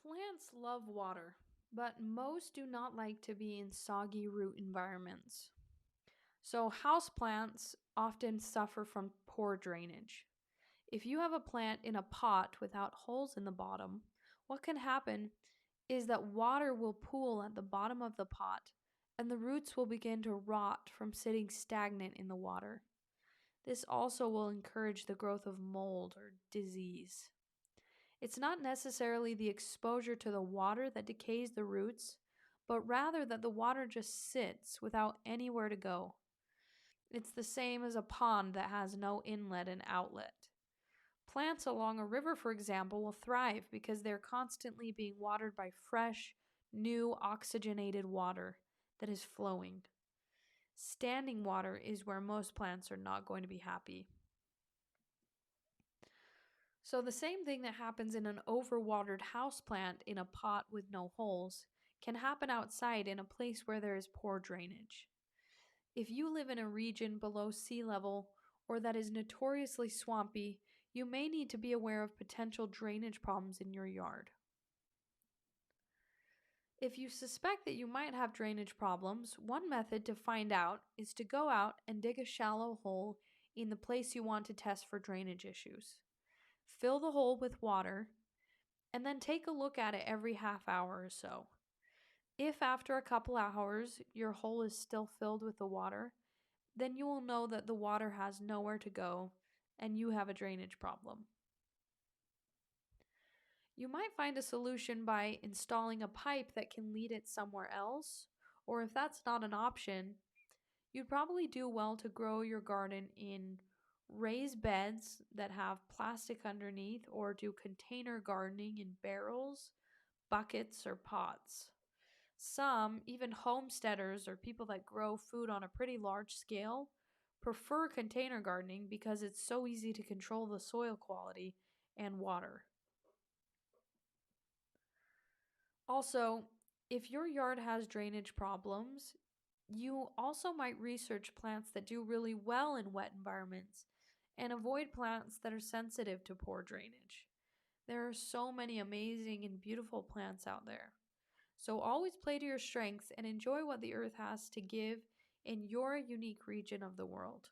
Plants love water, but most do not like to be in soggy root environments. So, houseplants often suffer from poor drainage. If you have a plant in a pot without holes in the bottom, what can happen is that water will pool at the bottom of the pot and the roots will begin to rot from sitting stagnant in the water. This also will encourage the growth of mold or disease. It's not necessarily the exposure to the water that decays the roots, but rather that the water just sits without anywhere to go. It's the same as a pond that has no inlet and outlet. Plants along a river, for example, will thrive because they're constantly being watered by fresh, new, oxygenated water that is flowing. Standing water is where most plants are not going to be happy. So, the same thing that happens in an overwatered houseplant in a pot with no holes can happen outside in a place where there is poor drainage. If you live in a region below sea level or that is notoriously swampy, you may need to be aware of potential drainage problems in your yard. If you suspect that you might have drainage problems, one method to find out is to go out and dig a shallow hole in the place you want to test for drainage issues. Fill the hole with water and then take a look at it every half hour or so. If after a couple hours your hole is still filled with the water, then you will know that the water has nowhere to go and you have a drainage problem. You might find a solution by installing a pipe that can lead it somewhere else, or if that's not an option, you'd probably do well to grow your garden in raised beds that have plastic underneath, or do container gardening in barrels, buckets, or pots. Some, even homesteaders or people that grow food on a pretty large scale, prefer container gardening because it's so easy to control the soil quality and water. Also, if your yard has drainage problems, you also might research plants that do really well in wet environments and avoid plants that are sensitive to poor drainage. There are so many amazing and beautiful plants out there. So always play to your strengths and enjoy what the earth has to give in your unique region of the world.